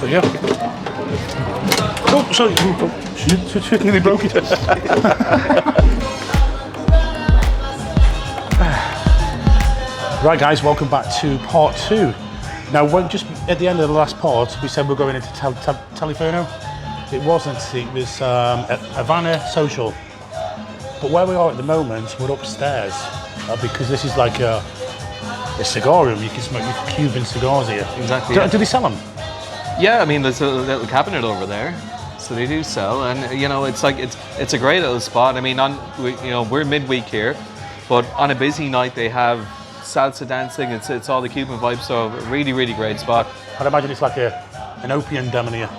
There you go. Oh, sorry. She nearly broke it. Right, guys, welcome back to part 2. Now, when just at the end of the last part, we said we're going into Telefono. It wasn't. It was Havana Social. But where we are at the moment, we're upstairs because this is like a cigar room. You can smoke your Cuban cigars here. Exactly. Do they sell them? Yeah, I mean, there's a little cabinet over there, so they do sell, and you know, it's like it's a great little spot. I mean, we're midweek here, but on a busy night they have salsa dancing. It's all the Cuban vibe, so really, really great spot. I'd imagine it's like an opium den in here.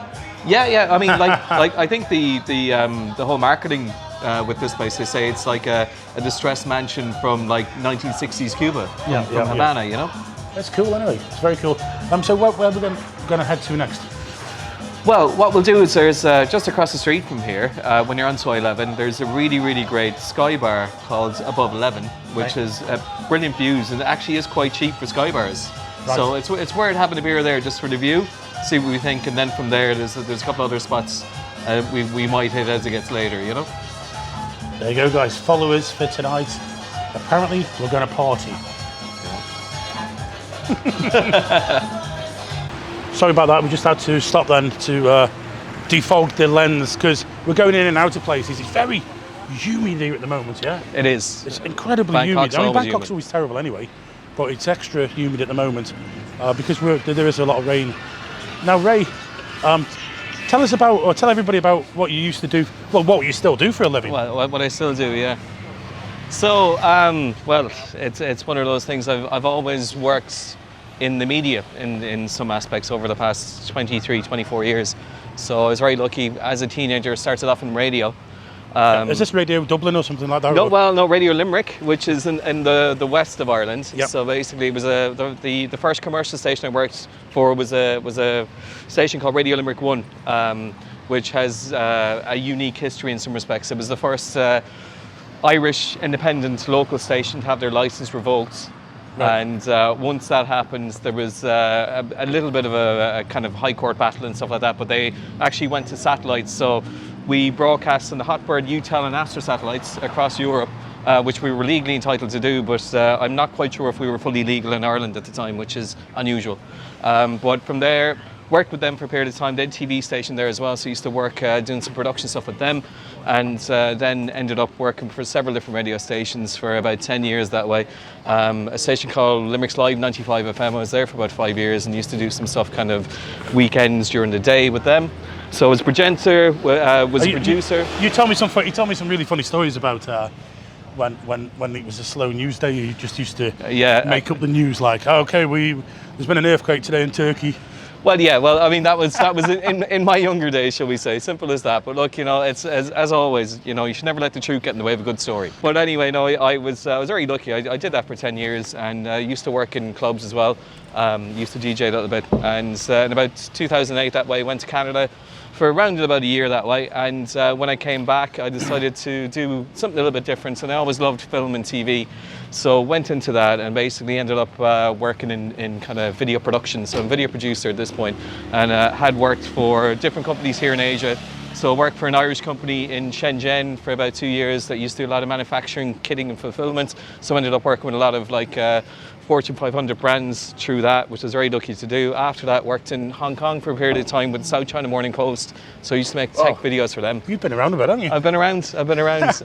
Yeah. I mean, like I think the whole marketing with this place, they say it's like a distressed mansion from like 1960s Cuba, from Havana. You know. That's cool. Anyway, it's very cool. So where are we going to head to next? Well, what we'll do is there's just across the street from here, when you're on Soy 11, there's a really, really great sky bar called Above 11, which is brilliant views, and it actually is quite cheap for sky bars. Right. So it's worth having a beer there just for the view, see what we think, and then from there there's a couple other spots we might hit as it gets later, you know. There you go, guys. Follow us for tonight. Apparently, we're going to party. Sorry about that, we just had to stop then to defog the lens because we're going in and out of places. It's very humid here at the moment, yeah? It is. It's incredibly Bangkok's humid. I mean, Bangkok's humid. always terrible anyway, but it's extra humid at the moment because there is a lot of rain. Now, Ray, tell everybody about what you used to do, well, what you still do for a living. Well, what I still do, yeah. So, well, it's one of those things. I've always worked in the media in some aspects over the past 23, 24 years. So I was very lucky. As a teenager, started off in radio. Is this Radio Dublin or something like that? No, Radio Limerick, which is in the west of Ireland. Yep. So basically, it was the first commercial station I worked for was a station called Radio Limerick 1, which has a unique history in some respects. It was the first Irish independent local station to have their license revoked. Right. And once that happened, there was a little bit of a kind of high court battle and stuff like that, but they actually went to satellites. So we broadcast on the Hotbird, UTEL and Astra satellites across Europe, which we were legally entitled to do, but I'm not quite sure if we were fully legal in Ireland at the time, which is unusual. But from there, worked with them for a period of time. They had a TV station there as well, so I used to work doing some production stuff with them, and then ended up working for several different radio stations for about 10 years that way. A station called Limerick's Live 95 FM. I was there for about 5 years and used to do some stuff kind of weekends during the day with them. So I was a presenter, was a producer. You told me some really funny stories about when it was a slow news day. You just used to make up the news like, okay, there's been an earthquake today in Turkey. Well, yeah. Well, I mean, that was in my younger days, shall we say? Simple as that. But look, you know, it's as always, you know, you should never let the truth get in the way of a good story. But anyway, no, I was very lucky. I did that for 10 years, and used to work in clubs as well. Used to DJ a little bit, and in about 2008, that way, went to Canada for around about a year that way. And when I came back, I decided to do something a little bit different. And I always loved film and TV. So went into that and basically ended up working in kind of video production. So I'm a video producer at this point, and had worked for different companies here in Asia. So I worked for an Irish company in Shenzhen for about 2 years that used to do a lot of manufacturing, kitting and fulfillment. So I ended up working with a lot of like Fortune 500 brands through that, which I was very lucky to do. After that, worked in Hong Kong for a period of time with South China Morning Post. So I used to make tech videos for them. You've been around a bit, haven't you? I've been around,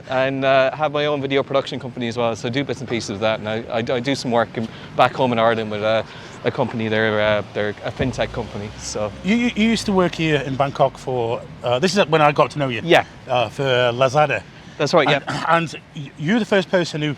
and have my own video production company as well. So I do bits and pieces of that, and I do some work back home in Ireland with a company. They're a fintech company. So you used to work here in Bangkok for this is when I got to know you. Yeah. For Lazada. That's right. Yeah. And you're the first person who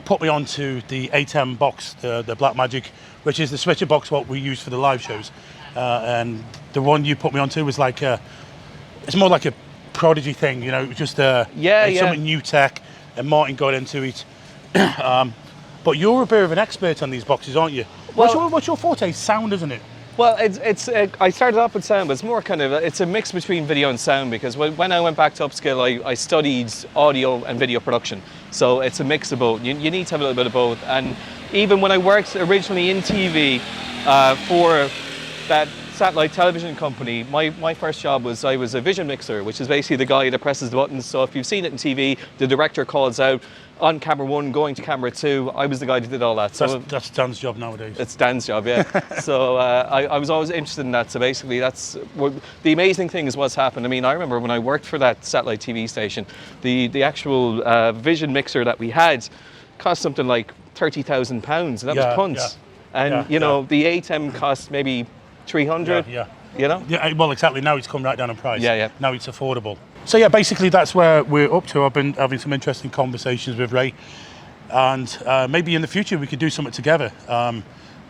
put me onto the 8M box, the Black Magic, which is the switcher box what we use for the live shows. And the one you put me onto was like it's more like a prodigy thing, you know, just something new tech, and Martin got into it. But you're a bit of an expert on these boxes, aren't you? Well, what's your forte? Sound, isn't it? Well, it's I started off with sound, but it's more kind of it's a mix between video and sound, because when I went back to upskill, I studied audio and video production. So it's a mix of both. You need to have a little bit of both. And even when I worked originally in TV for that satellite television company, my first job was I was a vision mixer, which is basically the guy that presses the buttons. So if you've seen it in TV, the director calls out on camera 1, going to camera 2. I was the guy that did all that. So that's Dan's job nowadays. It's Dan's job, yeah. So I was always interested in that. So basically, that's the amazing thing is what's happened. I mean, I remember when I worked for that satellite TV station, the actual vision mixer that we had cost something like £30,000, and that was punts. And you know, the ATEM cost maybe 300. You know. Yeah. Well, exactly. Now it's come right down in price. Yeah. Now it's affordable. So yeah, basically that's where we're up to. I've been having some interesting conversations with Ray, and maybe in the future we could do something together.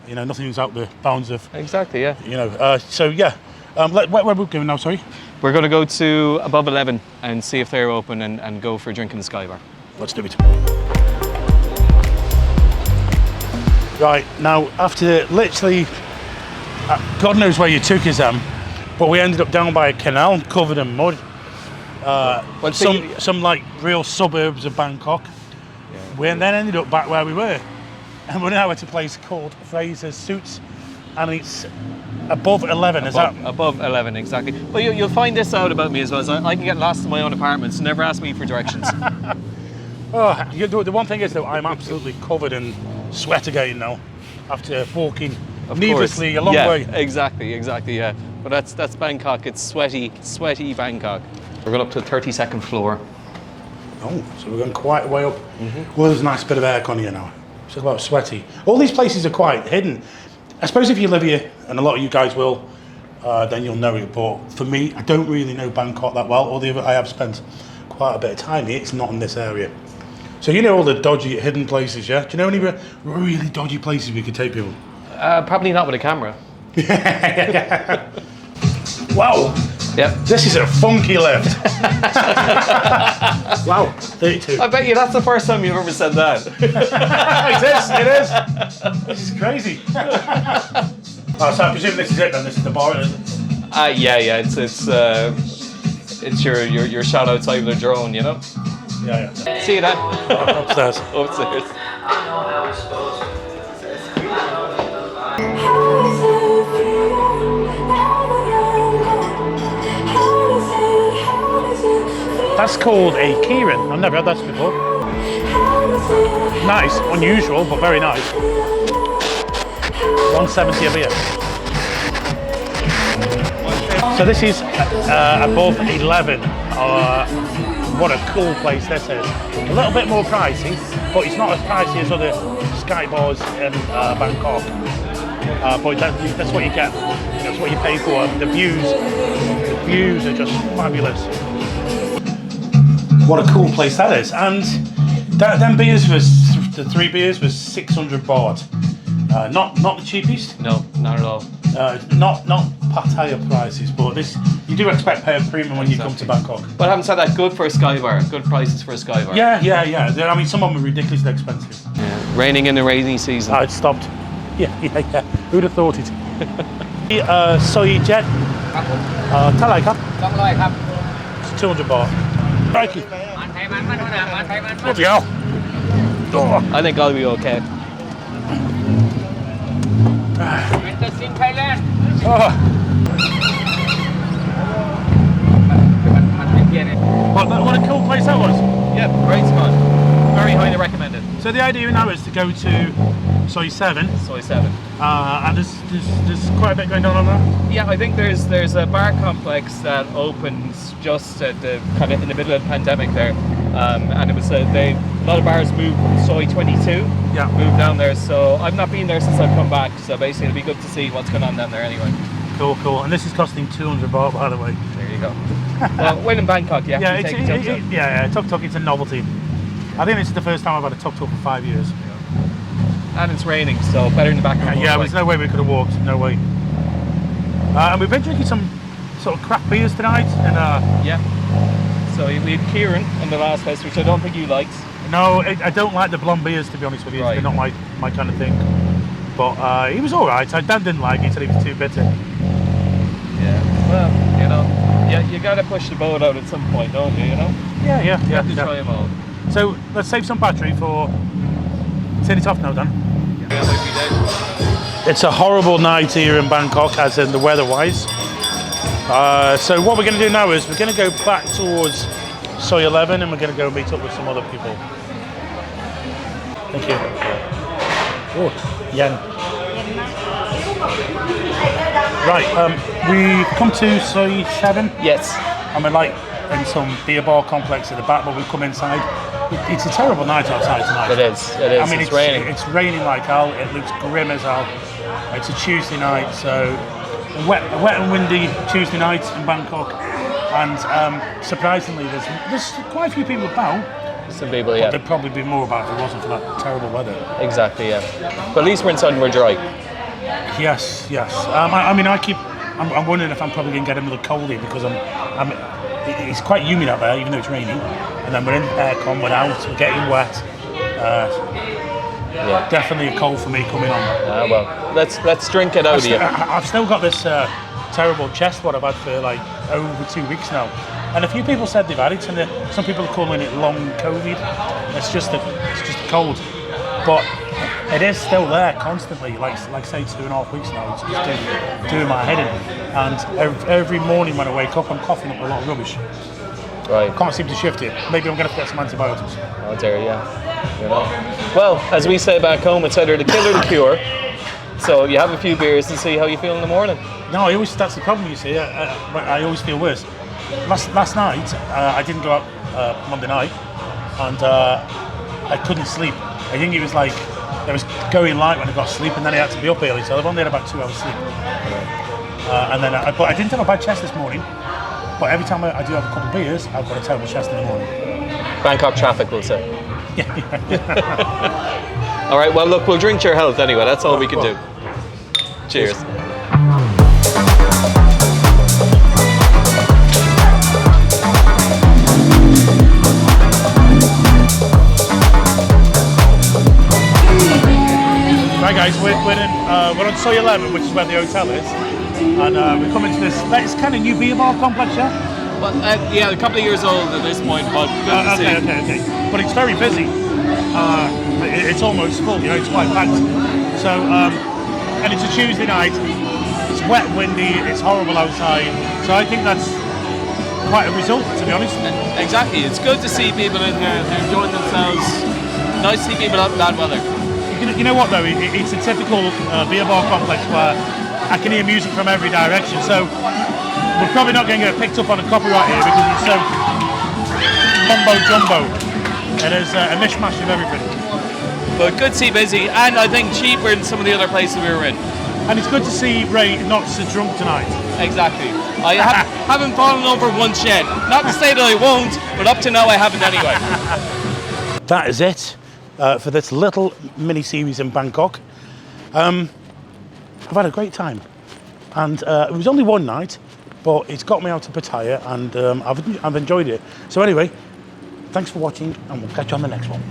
You know, nothing's out the bounds of. Exactly. Yeah. You know. So yeah. Where we're going now? Sorry. We're going to go to above 11 and see if they're open and go for a drink in the Sky Bar. Let's do it. Right, now after literally, God knows where you took us, but we ended up down by a canal covered in mud. Some like real suburbs of Bangkok. Yeah. We then ended up back where we were. And we're now at a place called Fraser's Suits, and it's above 11, is that? Above 11, exactly. But you'll find this out about me as well, as I can get lost in my own apartment, so never ask me for directions. The one thing is that I'm absolutely covered in sweat again now after walking needlessly a long way. Exactly, yeah. But that's Bangkok. It's sweaty Bangkok. We're going up to the 32nd floor. Oh, so we're going quite a way up. Mm-hmm. Well, there's a nice bit of aircon here now. It's a lot sweaty. All these places are quite hidden. I suppose if you live here, and a lot of you guys will, then you'll know it. But for me, I don't really know Bangkok that well. Although I have spent quite a bit of time here, it's not in this area. So you know all the dodgy hidden places, yeah? Do you know any really dodgy places we could take people? Probably not with a camera. Wow. Yep. This is a funky lift. Wow, 32. I bet you that's the first time you've ever said that. It is. This is crazy. Oh, so I presume this is it then, this is the bar, isn't it? Yeah, it's your shot outside with a drone, you know? Yeah. See you then. Upstairs. Upstairs. That's called a keyring. I've never had that before. Nice, unusual, but very nice. 170 a beer. So this is above 11. What a cool place this is. A little bit more pricey, but it's not as pricey as other sky bars in Bangkok. But that's what you get. That's what you pay for. The views are just fabulous. What a cool place that is. And them beers the 3 beers was 600 baht. Not the cheapest. No, not at all. Not Pattaya prices, but you do expect pay a premium when you come to Bangkok. But having said that, good for a Sky Bar. Good prices for a Sky Bar. Yeah. I mean, some of them are ridiculously expensive. Yeah. Raining in the rainy season. It stopped. Yeah. Who'd have thought it? Soy jet. Talai cup. 200 baht. Crikey. Bloody hell. Oh. I think I'll be okay. What a cool place that was. Yeah, great spot. Very highly recommended. So the idea now is to go to Soy 7. Soy 7. And there's quite a bit going on there. Yeah, I think there's a bar complex that opens just at the kind of in the middle of the pandemic there, and it was a lot of bars moved from Soy 22. Yeah. Moved down there. So I've not been there since I've come back. So basically, it'll be good to see what's going on down there anyway. Cool. And this is costing 200 baht, by the way. There you go. Well, when in Bangkok, yeah. Yeah, tuk-tuk, it's a novelty. I think this is the first time I've had a tuk-tuk for 5 years. And it's raining, so better in the background. Yeah, there's no way we could have walked, no way. And we've been drinking some sort of craft beers tonight. Yeah. So we had Kieran in the last place, which I don't think you liked. No, I don't like the blonde beers, to be honest with you. Right. They're not my kind of thing. But he was all right. Dan didn't like it, he said he was too bitter. Yeah, well, you know, you got to push the boat out at some point, don't you, you know? Yeah. You have to try them all. So let's save some battery for... Turn it off now, Dan. Yeah, that might be dead. It's a horrible night here in Bangkok, as in the weather-wise. So what we're going to do now is we're going to go back towards Soy 11 and we're going to go meet up with some other people. Thank you. Oh, yen. Right, we come to Soy 7. Yes. And we're like in some beer bar complex at the back, but we've come inside. It's a terrible night outside tonight. It is. It is. I mean, it's raining. It's raining like hell. It looks grim as hell. It's a Tuesday night, so a wet and windy Tuesday night in Bangkok. And surprisingly, there's quite a few people about. Some people, yeah. But there'd probably be more about if it wasn't for that terrible weather. Exactly, yeah. But at least we're inside and we're dry. Yes. I'm wondering if I'm probably going to get a little cold here because it's quite humid out there, even though it's raining. And then we're in aircon, we're out, we're getting wet. Yeah. Definitely a cold for me coming on. Well, let's drink it out of you. I've still got this terrible chest what I've had for like over 2 weeks now. And a few people said they've had it, and some people are calling it long COVID. It's just a cold. But it is still there constantly, like say 2.5 weeks now. It's just doing my head in. And every morning when I wake up, I'm coughing up a lot of rubbish. Right. Can't seem to shift it. Maybe I'm going to get some antibiotics. Oh dear, yeah. You know. Well, as we say back home, it's either the kill or the cure. So you have a few beers and see how you feel in the morning. No, that's the problem, you see. I always feel worse. Last night, I didn't go out Monday night, and I couldn't sleep. I think it was like it was going light when I got sleep, and then I had to be up early, so I've only had about 2 hours sleep. And then, but I didn't have a bad chest this morning. But every time I do have a couple of beers, I've got a terrible chest in the morning. Bangkok traffic, we'll say. Yeah. All right. Well, look, we'll drink to your health anyway. That's all we can do. Cheers. Right, guys, we're on Soy 11, which is where the hotel is, and we're coming to this. It's kind of new beer bar complex, yeah. Well, yeah, a couple of years old at this point, but good to see. Okay. But it's very busy. It's almost full, it's quite packed. So, and it's a Tuesday night. It's wet, windy. It's horrible outside. So I think that's quite a result, to be honest. Exactly. It's good to see people in here enjoying themselves. Nice to see people out in bad weather. You know what though? It's a typical beer bar complex where I can hear music from every direction. So we're probably not going to get picked up on a copyright here because it's so mumbo jumbo. It is a mishmash of everything. But good to see busy, and I think cheaper than some of the other places we were in. And it's good to see Ray not so drunk tonight. Exactly. I haven't fallen over once yet. Not to say that I won't, but up to now I haven't anyway. That is it for this little mini-series in Bangkok. I've had a great time. And it was only one night, but it's got me out to Pattaya, and I've enjoyed it. So anyway, thanks for watching, and we'll catch you on the next one.